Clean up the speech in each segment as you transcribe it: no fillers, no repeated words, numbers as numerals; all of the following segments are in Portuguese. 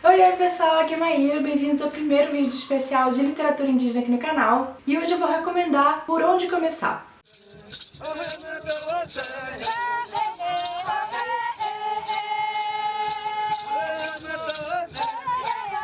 Oi pessoal, aqui é Maíra, bem-vindos ao primeiro vídeo especial de literatura indígena aqui no canal. E hoje eu vou recomendar Por Onde Começar.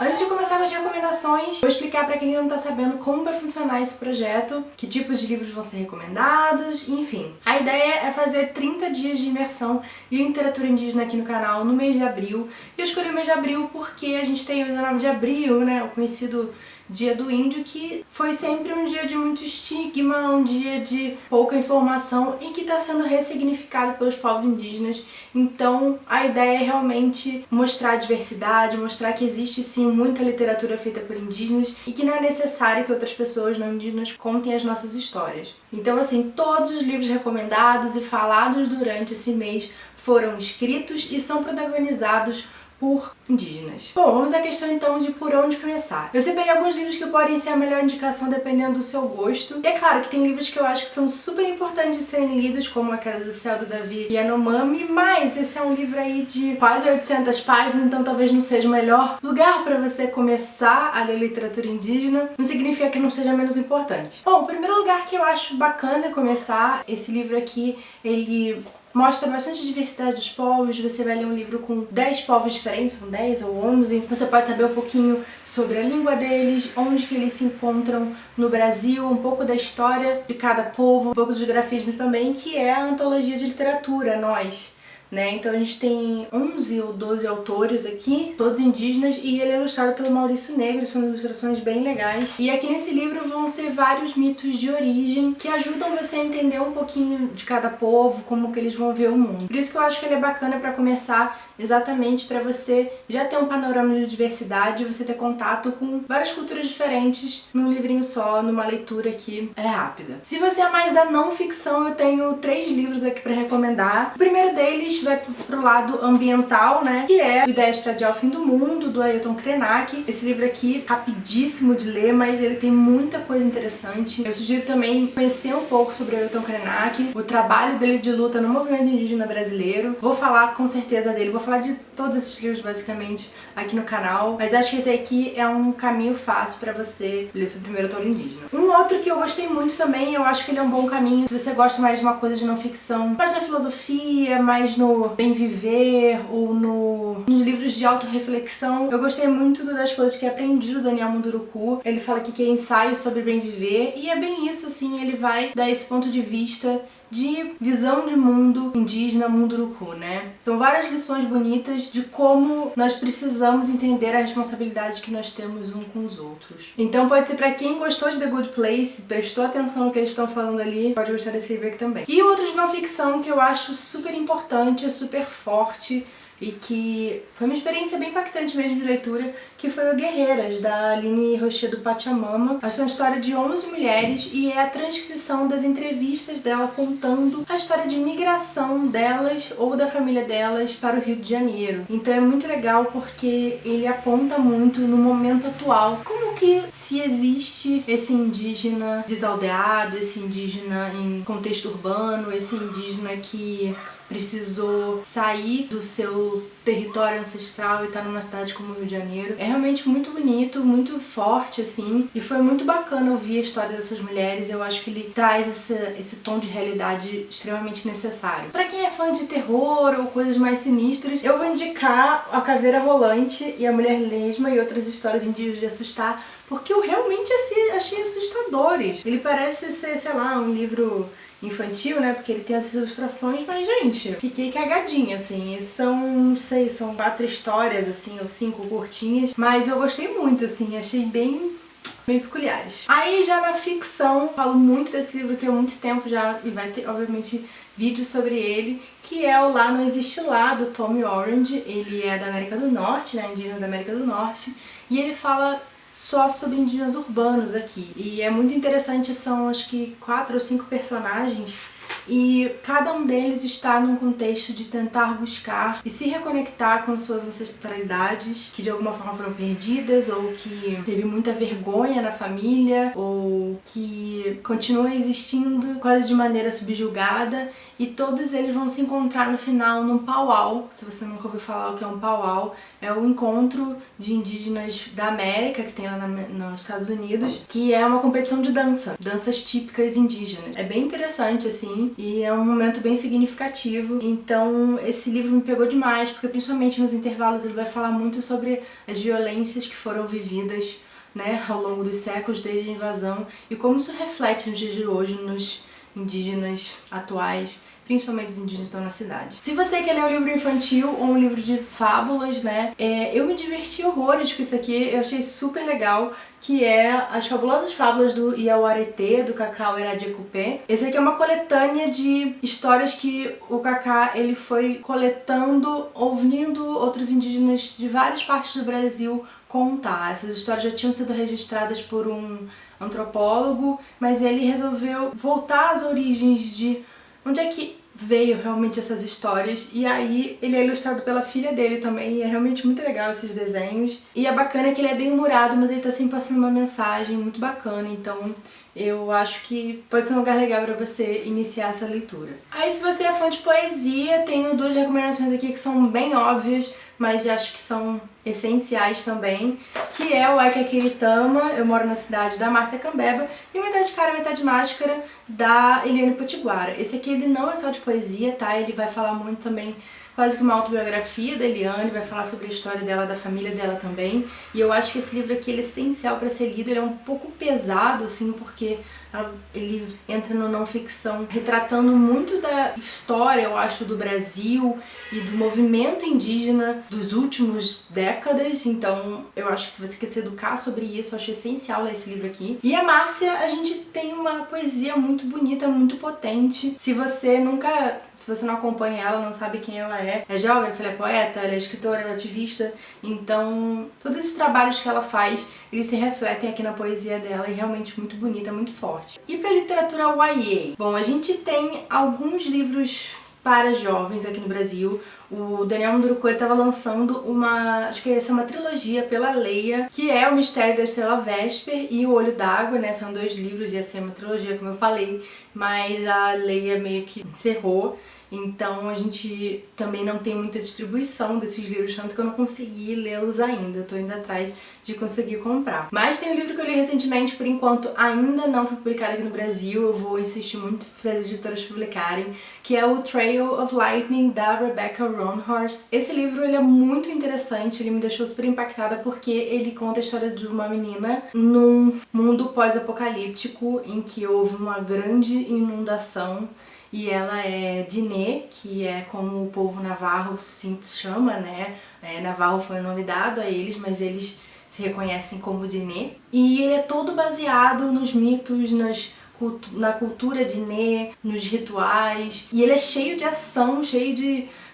Antes de começar com as recomendações, vou explicar para quem não tá sabendo como vai funcionar esse projeto, que tipos de livros vão ser recomendados, enfim. A ideia é fazer 30 dias de imersão em literatura indígena aqui no canal no mês de abril. E eu escolhi o mês de abril porque a gente tem o 19 de abril, né, o conhecido Dia do Índio, que foi sempre um dia de muito estigma, um dia de pouca informação e que está sendo ressignificado pelos povos indígenas. Então a ideia é realmente mostrar a diversidade, mostrar que existe sim muita literatura feita por indígenas e que não é necessário que outras pessoas não indígenas contem as nossas histórias. Então assim, todos os livros recomendados e falados durante esse mês foram escritos e são protagonizados por indígenas. Bom, vamos à questão então de por onde começar. Eu separei alguns livros que podem ser a melhor indicação dependendo do seu gosto. E é claro que tem livros que eu acho que são super importantes de serem lidos, como A Queda do Céu, do Davi Yanomami, mas esse é um livro aí de quase 800 páginas, então talvez não seja o melhor lugar para você começar a ler literatura indígena. Não significa que não seja menos importante. Bom, o primeiro lugar que eu acho bacana começar, esse livro aqui, ele mostra bastante diversidade dos povos. Você vai ler um livro com 10 povos diferentes, são 10 ou 11. Você pode saber um pouquinho sobre a língua deles, onde que eles se encontram no Brasil, um pouco da história de cada povo, um pouco dos grafismos também, que é a antologia de literatura, Nós. Então a gente tem 11 ou 12 autores aqui, todos indígenas, e ele é ilustrado pelo Maurício Negro, são ilustrações bem legais. E aqui nesse livro vão ser vários mitos de origem que ajudam você a entender um pouquinho de cada povo, como que eles vão ver o mundo. Por isso que eu acho que ele é bacana para começar, exatamente para você já ter um panorama de diversidade, você ter contato com várias culturas diferentes num livrinho só, numa leitura que é rápida. Se você é mais da não ficção, eu tenho 3 livros aqui para recomendar. O primeiro deles vai pro lado ambiental, né, que é Ideias para Adiar o Fim do Mundo, do Ailton Krenak. Esse livro aqui, rapidíssimo de ler, mas ele tem muita coisa interessante. Eu sugiro também conhecer um pouco sobre o Ailton Krenak, o trabalho dele de luta no movimento indígena brasileiro. Vou falar com certeza dele, vou falar de todos esses livros basicamente aqui no canal, mas acho que esse aqui é um caminho fácil para você ler sobre o primeiro autor indígena. Um outro que eu gostei muito também, eu acho que ele é um bom caminho, se você gosta mais de uma coisa de não ficção, mais na filosofia, mais no bem viver ou nos livros de autorreflexão. Eu gostei muito das coisas que aprendi do Daniel Munduruku. Ele fala aqui que é ensaio sobre bem viver, e é bem isso, assim, ele vai dar esse ponto de vista de visão de mundo indígena Munduruku, né? São várias lições bonitas de como nós precisamos entender a responsabilidade que nós temos um com os outros. Então pode ser pra quem gostou de The Good Place, prestou atenção no que eles estão falando ali, pode gostar desse livro aqui também. E outro de não ficção que eu acho super importante, super forte, e que foi uma experiência bem impactante mesmo de leitura, que foi o Guerreiras, da Aline Rocher do Pachamama. Essa é uma história de 11 mulheres e é a transcrição das entrevistas dela contando a história de migração delas ou da família delas para o Rio de Janeiro. Então é muito legal porque ele aponta muito no momento atual como que se existe esse indígena desaldeado, esse indígena em contexto urbano, esse indígena que precisou sair do seu território ancestral e tá numa cidade como o Rio de Janeiro. É realmente muito bonito, muito forte, assim, e foi muito bacana ouvir a história dessas mulheres. Eu acho que ele traz esse tom de realidade extremamente necessário. Pra quem é fã de terror ou coisas mais sinistras, eu vou indicar A Caveira Rolante e A Mulher Lesma e outras histórias indígenas de assustar, porque eu realmente achei assustadores. Ele parece ser, sei lá, um livro infantil, né, porque ele tem as ilustrações, mas, gente, fiquei cagadinha, assim. E não sei, são 4 histórias, assim, ou 5 curtinhas, mas eu gostei muito, assim, achei bem peculiares. Aí, já na ficção, falo muito desse livro que há muito tempo já, e vai ter, obviamente, vídeos sobre ele, que é o Lá Não Existe Lá, do Tommy Orange. Ele é da América do Norte, né, indígena da América do Norte, e ele fala só sobre indígenas urbanos aqui. E é muito interessante, são acho que 4 ou 5 personagens e cada um deles está num contexto de tentar buscar e se reconectar com suas ancestralidades que de alguma forma foram perdidas, ou que teve muita vergonha na família, ou que continua existindo quase de maneira subjugada, e todos eles vão se encontrar no final num powwow. Se você nunca ouviu falar o que é um powwow, é o encontro de indígenas da América, que tem lá nos Estados Unidos, que é uma competição de danças típicas indígenas. É bem interessante, assim, e é um momento bem significativo. Então esse livro me pegou demais, porque principalmente nos intervalos ele vai falar muito sobre as violências que foram vividas, né, ao longo dos séculos desde a invasão, e como isso reflete nos dias de hoje nos indígenas atuais, principalmente os indígenas que estão na cidade. Se você quer ler um livro infantil ou um livro de fábulas, né, eu me diverti horrores com isso aqui, eu achei super legal, que é As Fabulosas Fábulas do Iauareté, do Cacau Eradicupé. Esse aqui é uma coletânea de histórias que o Cacá ele foi coletando, ouvindo outros indígenas de várias partes do Brasil contar. Essas histórias já tinham sido registradas por um antropólogo, mas ele resolveu voltar às origens de onde é que veio realmente essas histórias, e aí ele é ilustrado pela filha dele também, e é realmente muito legal esses desenhos. E é bacana que ele é bem humorado, mas ele tá sempre passando uma mensagem muito bacana, então eu acho que pode ser um lugar legal pra você iniciar essa leitura. Aí, se você é fã de poesia, tenho duas recomendações aqui que são bem óbvias, mas acho que são essenciais também, que é o Ai Que Aquele Tama, Eu Moro na Cidade, da Márcia Cambeba, e Metade Cara, Metade Máscara, da Eliane Potiguara. Esse aqui ele não é só de poesia, tá? Ele vai falar muito também, quase que uma autobiografia da Eliane, vai falar sobre a história dela, da família dela também. E eu acho que esse livro aqui ele é essencial para ser lido, ele é um pouco pesado, assim, porque ele entra no não ficção, retratando muito da história, eu acho, do Brasil e do movimento indígena dos últimos décadas. Então eu acho que se você quer se educar sobre isso, eu acho essencial ler esse livro aqui. E a Márcia, a gente tem uma poesia muito bonita, muito potente. Se você não acompanha ela, não sabe quem ela é geógrafa, ela é poeta, ela é escritora, ela é ativista. Então todos esses trabalhos que ela faz, eles se refletem aqui na poesia dela, e realmente muito bonita, muito forte. E para literatura YA? Bom, a gente tem alguns livros para jovens aqui no Brasil. O Daniel Munduruku estava lançando acho que ia ser uma trilogia pela Leia, que é O Mistério da Estrela Vesper e O Olho d'Água, né? São 2 livros, ia ser uma trilogia, como eu falei, mas a Leia meio que encerrou. Então a gente também não tem muita distribuição desses livros, tanto que eu não consegui lê-los ainda. Eu tô indo atrás de conseguir comprar. Mas tem um livro que eu li recentemente, por enquanto ainda não foi publicado aqui no Brasil, eu vou insistir muito para as editoras publicarem, que é o Trail of Lightning, da Rebecca Roanhorse. Esse livro ele é muito interessante, ele me deixou super impactada porque ele conta a história de uma menina num mundo pós-apocalíptico em que houve uma grande inundação. E ela é Diné, que é como o povo navarro se chama, né? Navarro foi o nome dado a eles, mas eles se reconhecem como Diné. E ele é todo baseado nos mitos, na cultura Diné, nos rituais. E ele é cheio de ação,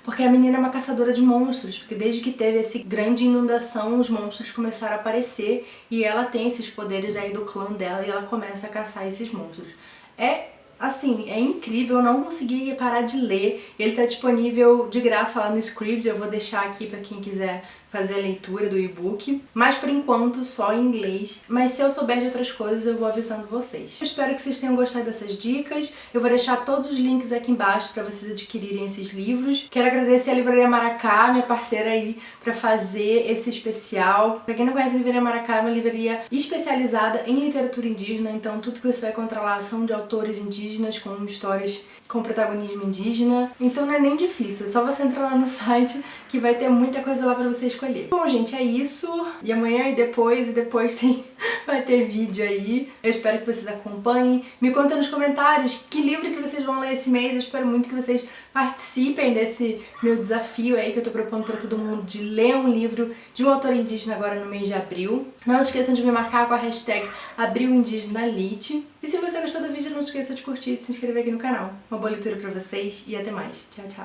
porque a menina é uma caçadora de monstros, porque desde que teve essa grande inundação, os monstros começaram a aparecer, e ela tem esses poderes aí do clã dela, e ela começa a caçar esses monstros. Assim, é incrível, eu não consegui parar de ler. Ele tá disponível de graça lá no Scribd, eu vou deixar aqui pra quem quiser fazer a leitura do e-book, mas por enquanto só em inglês. Mas se eu souber de outras coisas, eu vou avisando vocês. Eu espero que vocês tenham gostado dessas dicas. Eu vou deixar todos os links aqui embaixo pra vocês adquirirem esses livros. Quero agradecer a Livraria Maracá, minha parceira aí, pra fazer esse especial. Pra quem não conhece a Livraria Maracá, é uma livraria especializada em literatura indígena, então tudo que você vai encontrar lá são de autores indígenas com histórias com protagonismo indígena, então não é nem difícil, é só você entrar lá no site que vai ter muita coisa lá pra você escolher. Bom, gente, é isso, e amanhã e depois vai ter vídeo aí. Eu espero que vocês acompanhem. Me contem nos comentários que livro que vocês vão ler esse mês. Eu espero muito que vocês participem desse meu desafio aí que eu tô propondo pra todo mundo, de ler um livro de um autor indígena agora no mês de abril. Não esqueçam de me marcar com a hashtag AbrilIndígenaLit. E se você gostou do vídeo, não esqueça de curtir e de se inscrever aqui no canal. Uma boa leitura pra vocês e até mais. Tchau, tchau.